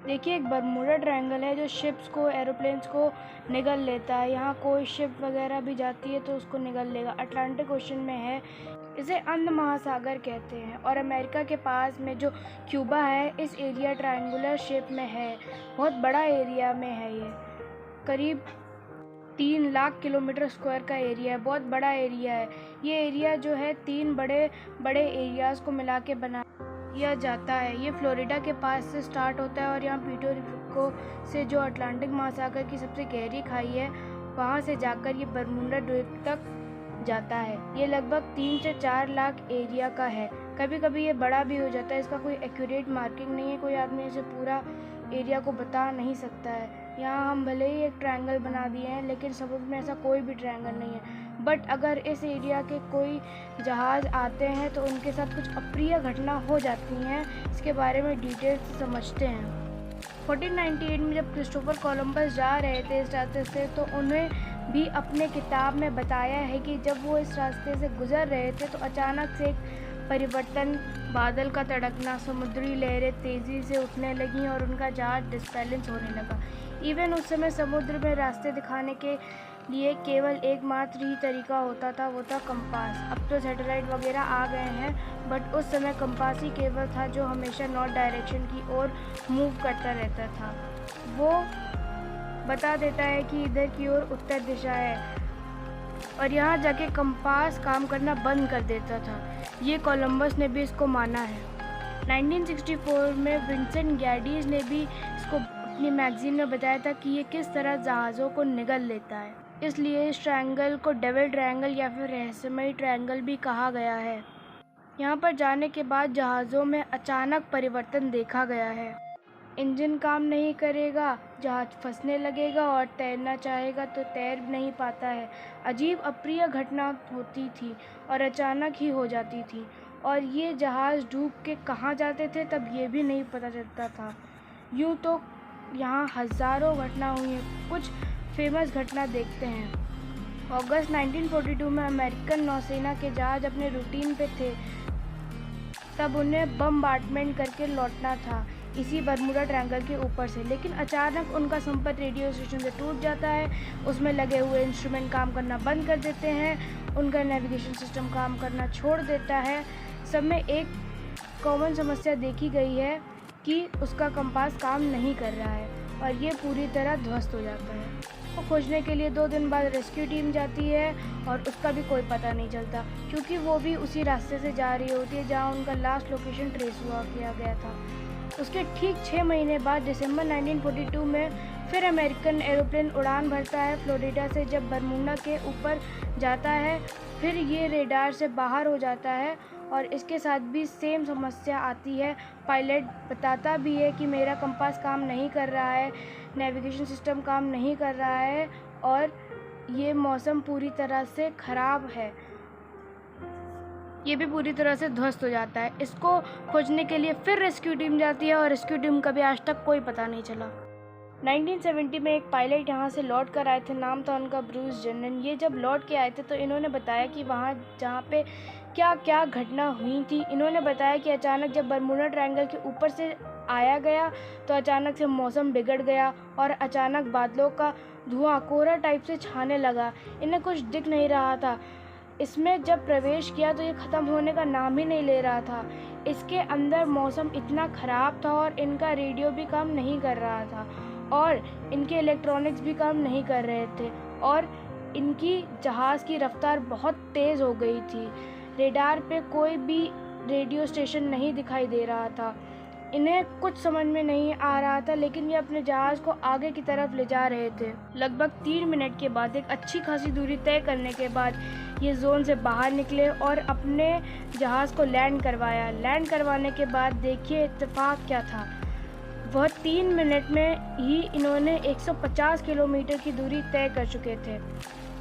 देखिए, एक Bermuda triangle है जो शिप्स को, एरोप्लेन्स को निगल लेता है। यहाँ कोई शिप वगैरह भी जाती है तो उसको निगल लेगा। अटलांटिक ओशन में है, इसे अंध महासागर कहते हैं। और अमेरिका के पास में जो क्यूबा है, इस एरिया ट्रायंगुलर शेप में है। बहुत बड़ा एरिया में है ये, करीब 3 लाख किलोमीटर स्क्वायर का एरिया है। बहुत बड़ा एरिया है ये। एरिया जो है 3 बड़े बड़े एरियाज़ को मिला के बना किया जाता है। ये फ्लोरिडा के पास से स्टार्ट होता है और यहाँ पीटो रिको से, जो अटलांटिक महासागर की सबसे गहरी खाई है, वहाँ से जाकर ये बरमूडा द्वीप तक जाता है। ये लगभग 3 से 4 लाख एरिया का है। कभी कभी ये बड़ा भी हो जाता है। इसका कोई एक्यूरेट मार्किंग नहीं है, कोई आदमी इसे पूरा एरिया को बता नहीं सकता है। यहाँ हम भले ही एक ट्रायंगल बना दिए हैं, लेकिन समुद्र में ऐसा कोई भी ट्रायंगल नहीं है। बट अगर इस एरिया के कोई जहाज़ आते हैं तो उनके साथ कुछ अप्रिय घटना हो जाती हैं। इसके बारे में डिटेल से समझते हैं। 1498 में जब क्रिस्टोफर कोलंबस जा रहे थे इस रास्ते से, तो उन्हें भी अपने किताब में बताया है कि जब वो इस रास्ते से गुजर रहे थे तो अचानक से एक परिवर्तन, बादल का तड़कना, समुद्री लहरें तेज़ी से उठने लगीं और उनका जहाज़ डिस्बैलेंस होने लगा। इवन उस समय समुद्र में रास्ते दिखाने के लिए केवल एकमात्र ही तरीका होता था, वो था कंपास। अब तो सैटेलाइट वगैरह आ गए हैं, बट उस समय कंपास ही केवल था जो हमेशा नॉर्थ डायरेक्शन की ओर मूव करता रहता था। वो बता देता है कि इधर की ओर उत्तर दिशा है, और यहाँ जाके कंपास काम करना बंद कर देता था। ये कोलंबस ने भी इसको माना है। 1964 में विंसेंट गैडीज ने भी इसको अपनी मैगजीन में बताया था कि ये किस तरह जहाज़ों को निगल लेता है। इसलिए इस ट्रायंगल को डेविल ट्रायंगल या फिर रहस्यमयी ट्रायंगल भी कहा गया है। यहाँ पर जाने के बाद जहाज़ों में अचानक परिवर्तन देखा गया है। इंजन काम नहीं करेगा, जहाज़ फंसने लगेगा, और तैरना चाहेगा तो तैर नहीं पाता है। अजीब अप्रिय घटना होती थी और अचानक ही हो जाती थी, और ये जहाज़ डूब के कहाँ जाते थे तब ये भी नहीं पता चलता था। यूँ तो यहाँ हज़ारों घटना हुई हैं। कुछ फेमस घटना देखते हैं। अगस्त 1942 में अमेरिकन नौसेना के जहाज़ अपने रूटीन पे थे, तब उन्हें बमबार्डमेंट करके लौटना था इसी बरमूडा ट्रायंगल के ऊपर से। लेकिन अचानक उनका संपर्क रेडियो स्टेशन से टूट जाता है। उसमें लगे हुए इंस्ट्रूमेंट काम करना बंद कर देते हैं। उनका नेविगेशन सिस्टम काम करना छोड़ देता है। सब में एक कॉमन समस्या देखी गई है कि उसका कंपास काम नहीं कर रहा है और ये पूरी तरह ध्वस्त हो जाता है। वो खोजने के लिए 2 दिन बाद रेस्क्यू टीम जाती है और उसका भी कोई पता नहीं चलता, क्योंकि वो भी उसी रास्ते से जा रही होती है जहाँ उनका लास्ट लोकेशन ट्रेस किया गया था। उसके ठीक 6 महीने बाद दिसंबर 1942 में फिर अमेरिकन एरोप्लेन उड़ान भरता है फ्लोरिडा से। जब बरमूडा के ऊपर जाता है, फिर ये रेडार से बाहर हो जाता है और इसके साथ भी सेम समस्या आती है। पायलट बताता भी है कि मेरा कंपास काम नहीं कर रहा है, नेविगेशन सिस्टम काम नहीं कर रहा है और ये मौसम पूरी तरह से ख़राब है। ये भी पूरी तरह से ध्वस्त हो जाता है। इसको खोजने के लिए फिर रेस्क्यू टीम जाती है और रेस्क्यू टीम का भी आज तक कोई पता नहीं चला। 1970 में एक पायलट यहाँ से लौट कर आए थे, नाम था उनका ब्रूस जनन। ये जब लौट के आए थे तो इन्होंने बताया कि वहाँ जहाँ पे क्या क्या घटना हुई थी। इन्होंने बताया कि अचानक जब बरमूडा ट्रायंगल के ऊपर से आया गया तो अचानक से मौसम बिगड़ गया और अचानक बादलों का धुआं कोहरा टाइप से छाने लगा। इन्हें कुछ दिख नहीं रहा था। इसमें जब प्रवेश किया तो ये ख़त्म होने का नाम ही नहीं ले रहा था। इसके अंदर मौसम इतना ख़राब था और इनका रेडियो भी काम नहीं कर रहा था और इनके इलेक्ट्रॉनिक्स भी काम नहीं कर रहे थे और इनकी जहाज़ की रफ्तार बहुत तेज़ हो गई थी। रेडार पे कोई भी रेडियो स्टेशन नहीं दिखाई दे रहा था। इन्हें कुछ समझ में नहीं आ रहा था, लेकिन ये अपने जहाज़ को आगे की तरफ ले जा रहे थे। लगभग 3 मिनट के बाद, एक अच्छी खासी दूरी तय करने के बाद, ये जोन से बाहर निकले और अपने जहाज़ को लैंड करवाया। लैंड करवाने के बाद देखिए इत्तेफाक क्या था। वह 3 मिनट में ही इन्होंने 150 किलोमीटर की दूरी तय कर चुके थे।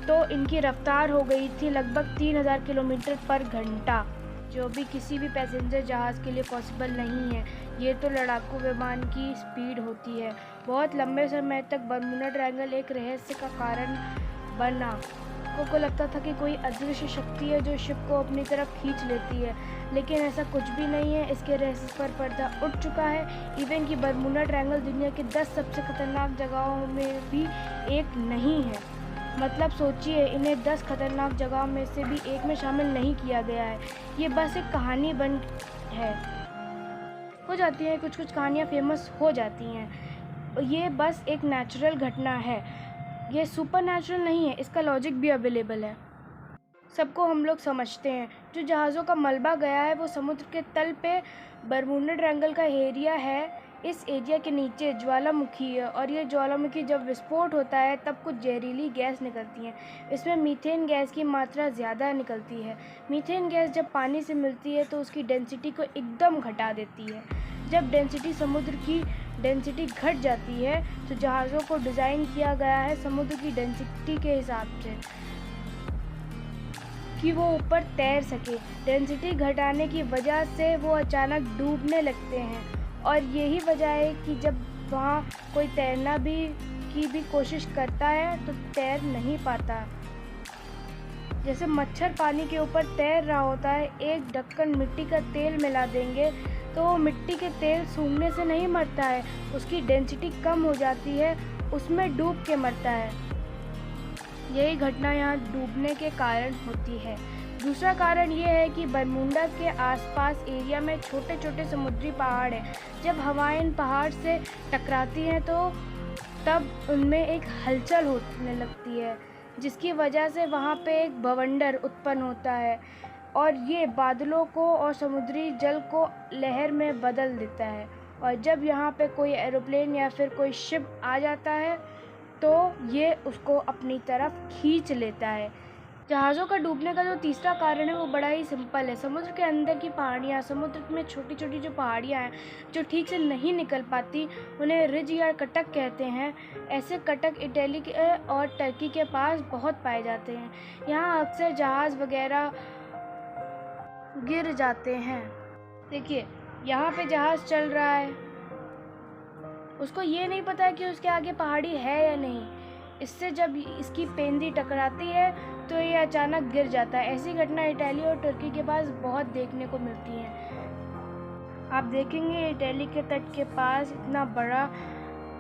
तो इनकी रफ्तार हो गई थी लगभग 3000 किलोमीटर पर घंटा, जो भी किसी भी पैसेंजर जहाज़ के लिए पॉसिबल नहीं है। ये तो लड़ाकू विमान की स्पीड होती है। बहुत लंबे समय तक बरमूडा ट्रायंगल एक रहस्य का कारण बना। को लगता था कि कोई अदृश्य शक्ति है जो शिप को अपनी तरफ खींच लेती है, लेकिन ऐसा कुछ भी नहीं है। इसके रहस्य पर पर्दा उठ चुका है। इवन कि बरमूडा ट्रायंगल दुनिया के 10 सबसे खतरनाक जगहों में भी एक नहीं है। मतलब सोचिए, इन्हें 10 खतरनाक जगहों में से भी एक में शामिल नहीं किया गया है। ये बस एक कहानी बन है, हो जाती है, कुछ कुछ कहानियाँ फेमस हो जाती हैं। ये बस एक नेचुरल घटना है, ये सुपर नेचुरल नहीं है। इसका लॉजिक भी अवेलेबल है, सबको हम लोग समझते हैं। जो जहाज़ों का मलबा गया है वो समुद्र के तल पे बरमूडा ट्रायंगल का एरिया है। इस एरिया के नीचे ज्वालामुखी है और ये ज्वालामुखी जब विस्फोट होता है तब कुछ जहरीली गैस निकलती है। इसमें मीथेन गैस की मात्रा ज़्यादा निकलती है। मीथेन गैस जब पानी से मिलती है तो उसकी डेंसिटी को एकदम घटा देती है। जब डेंसिटी समुद्र की डेंसिटी घट जाती है तो जहाज़ों को डिज़ाइन किया गया है समुद्र की डेंसिटी के हिसाब से कि वो ऊपर तैर सके। डेंसिटी घटाने की वजह से वो अचानक डूबने लगते हैं और यही वजह है कि जब वहाँ कोई तैरना की कोशिश करता है तो तैर नहीं पाता। जैसे मच्छर पानी के ऊपर तैर रहा होता है, एक ढक्कन मिट्टी का तेल मिला देंगे तो मिट्टी के तेल सूंघने से नहीं मरता है, उसकी डेंसिटी कम हो जाती है, उसमें डूब के मरता है। यही घटना यहाँ डूबने के कारण होती है। दूसरा कारण ये है कि बरमूडा के आसपास एरिया में छोटे छोटे समुद्री पहाड़ हैं। जब हवाएं इन पहाड़ से टकराती हैं तो तब उनमें एक हलचल होने लगती है, जिसकी वजह से वहाँ पे एक बवंडर उत्पन्न होता है और ये बादलों को और समुद्री जल को लहर में बदल देता है। और जब यहाँ पे कोई एरोप्लेन या फिर कोई शिप आ जाता है तो ये उसको अपनी तरफ खींच लेता है। जहाज़ों का डूबने का जो तीसरा कारण है वो बड़ा ही सिंपल है। समुद्र के अंदर की पहाड़ियाँ, समुद्र में छोटी छोटी जो पहाड़ियाँ हैं जो ठीक से नहीं निकल पाती, उन्हें रिज या कटक कहते हैं। ऐसे कटक इटली के और टर्की के पास बहुत पाए जाते हैं। यहाँ अक्सर जहाज़ वगैरह गिर जाते हैं। देखिए, यहाँ पे जहाज़ चल रहा है, उसको ये नहीं पता कि उसके आगे पहाड़ी है या नहीं। इससे जब इसकी पेंदी टकराती है तो ये अचानक गिर जाता है। ऐसी घटना इटली और तुर्की के पास बहुत देखने को मिलती हैं। आप देखेंगे इटली के तट के पास इतना बड़ा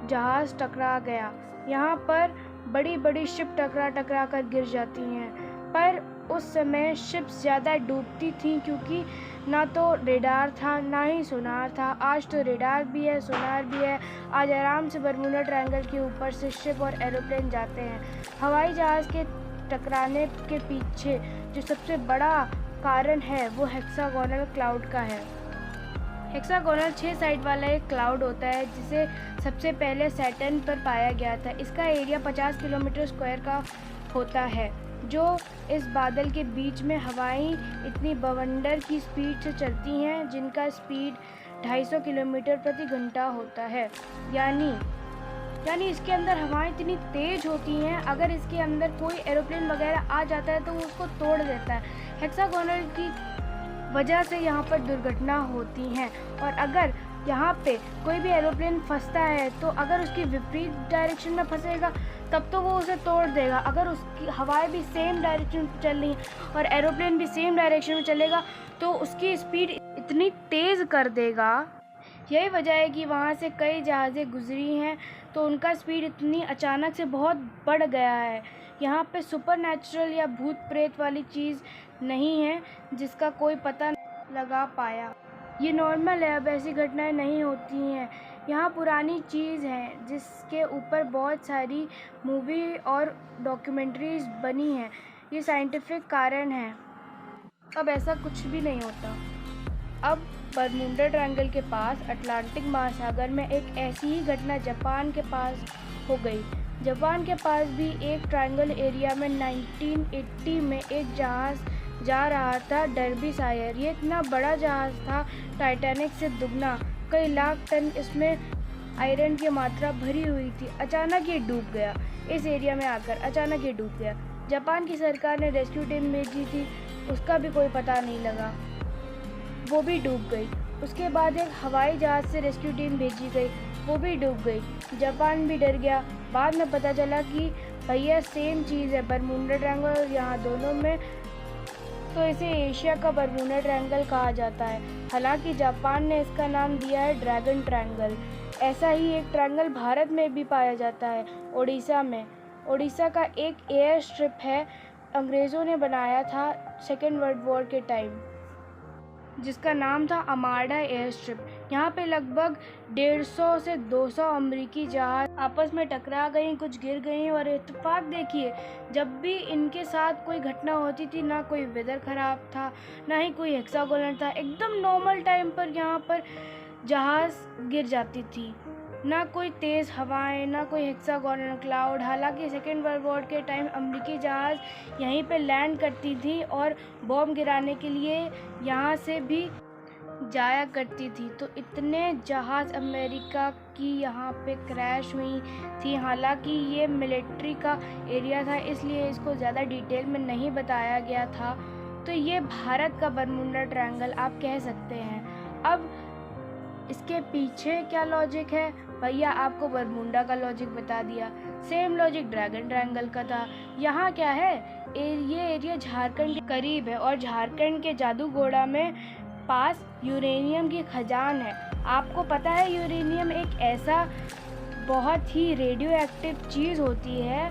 जहाज़ टकरा गया। यहाँ पर बड़ी बड़ी शिप टकरा कर गिर जाती हैं, पर उस समय शिप्स ज़्यादा डूबती थीं क्योंकि ना तो रेडार था ना ही सोनार था। आज तो रेडार भी है, सोनार भी है। आज आराम से बरमूडा ट्रायंगल के ऊपर से शिप और एरोप्लेन जाते हैं। हवाई जहाज़ के टकराने के पीछे जो सबसे बड़ा कारण है वो हेक्सागोनल क्लाउड का है। हेक्सागोनल 6 साइड वाला एक क्लाउड होता है जिसे सबसे पहले सैटर्न पर पाया गया था। इसका एरिया 50 किलोमीटर स्क्वायर का होता है। जो इस बादल के बीच में हवाएं इतनी बवंडर की स्पीड से चलती हैं जिनका स्पीड 250 किलोमीटर प्रति घंटा होता है। यानी इसके अंदर हवाएं इतनी तेज़ होती हैं, अगर इसके अंदर कोई एरोप्लेन वगैरह आ जाता है तो वो उसको तोड़ देता है। हेक्सागोनल की वजह से यहाँ पर दुर्घटना होती हैं। और अगर यहाँ पे कोई भी एरोप्लेन फंसता है तो अगर उसकी विपरीत डायरेक्शन में फंसेगा तब तो वो उसे तोड़ देगा। अगर उसकी हवाएं भी सेम डायरेक्शन में चल रही हैं और एरोप्लेन भी सेम डायरेक्शन में चलेगा तो उसकी स्पीड इतनी तेज़ कर देगा। यही वजह है कि वहाँ से कई जहाज़ें गुजरी हैं तो उनका स्पीड इतनी अचानक से बहुत बढ़ गया है। यहाँ पे सुपर नेचुरल या भूत प्रेत वाली चीज़ नहीं है जिसका कोई पता लगा पाया। ये नॉर्मल है, अब ऐसी घटनाएं नहीं होती हैं। यहाँ पुरानी चीज़ है जिसके ऊपर बहुत सारी मूवी और डॉक्यूमेंट्रीज बनी हैं। ये साइंटिफिक कारण है, अब ऐसा कुछ भी नहीं होता। अब बरमूडा ट्रायंगल के पास अटलांटिक महासागर में एक ऐसी ही घटना जापान के पास हो गई। जापान के पास भी एक ट्रायंगल एरिया में 1980 में एक जहाज़ जा रहा था, डर्बीशायर। ये इतना बड़ा जहाज़ था, टाइटैनिक से दुगना, कई लाख टन इसमें आयरन की मात्रा भरी हुई थी। अचानक ये डूब गया। इस एरिया में आकर अचानक ये डूब गया। जापान की सरकार ने रेस्क्यू टीम भेजी थी, उसका भी कोई पता नहीं लगा, वो भी डूब गई। उसके बाद एक हवाई जहाज़ से रेस्क्यू टीम भेजी गई, वो भी डूब गई। जापान भी डर गया। बाद में पता चला कि भैया सेम चीज़ है, बरमूडा ट्रायंगल, यहाँ दोनों में तो इसे एशिया का बरमूडा ट्रायंगल कहा जाता है। हालांकि जापान ने इसका नाम दिया है ड्रैगन ट्रायंगल। ऐसा ही एक ट्रायंगल भारत में भी पाया जाता है, उड़ीसा में। उड़ीसा का एक एयर स्ट्रिप है, अंग्रेज़ों ने बनाया था सेकेंड वर्ल्ड वॉर के टाइम, जिसका नाम था अमाडा एयर स्ट्रिप। यहाँ पे लगभग 150 से 200 अमेरिकी जहाज आपस में टकरा गई, कुछ गिर गई। और इत्तेफाक देखिए, जब भी इनके साथ कोई घटना होती थी, ना कोई वेदर ख़राब था, ना ही कोई हेक्सागोनल था, एकदम नॉर्मल टाइम पर यहाँ पर जहाज़ गिर जाती थी। ना कोई तेज़ हवाएं, ना कोई हेक्सागोनल क्लाउड। हालांकि सेकेंड वर्ल्ड वॉर के टाइम अमेरिकी जहाज़ यहीं पे लैंड करती थी और बॉम्ब गिराने के लिए यहाँ से भी जाया करती थी। तो इतने जहाज़ अमेरिका की यहाँ पे क्रैश हुई थी। हालांकि ये मिलिट्री का एरिया था, इसलिए इसको ज़्यादा डिटेल में नहीं बताया गया था। तो ये भारत का बरमूडा ट्रायंगल आप कह सकते हैं। अब इसके पीछे क्या लॉजिक है भैया, आपको बरमूडा का लॉजिक बता दिया। सेम लॉजिक ड्रैगन ट्रायंगल का था। यहाँ क्या है, ये एरिया झारखंड के करीब है और झारखंड के जादूगोड़ा में पास यूरेनियम की खजान है। आपको पता है यूरेनियम एक ऐसा बहुत ही रेडियो एक्टिव चीज़ होती है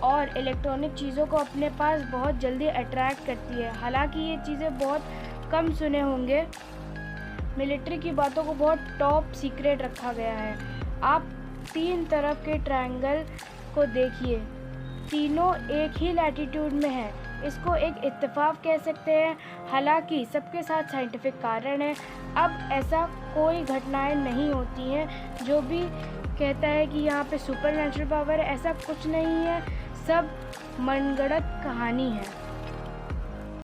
और इलेक्ट्रॉनिक चीज़ों को अपने पास बहुत जल्दी अट्रैक्ट करती है। हालांकि ये चीज़ें बहुत कम सुने होंगे, मिलिट्री की बातों को बहुत टॉप सीक्रेट रखा गया है। आप 3 तरफ के ट्रायंगल को देखिए, तीनों एक ही लैटिट्यूड में है। इसको एक इत्तेफाक कह सकते हैं। हालांकि सबके साथ साइंटिफिक कारण है। अब ऐसा कोई घटनाएं नहीं होती हैं। जो भी कहता है कि यहाँ पे सुपर नेचुरल पावर है, ऐसा कुछ नहीं है, सब मनगढ़ंत कहानी है।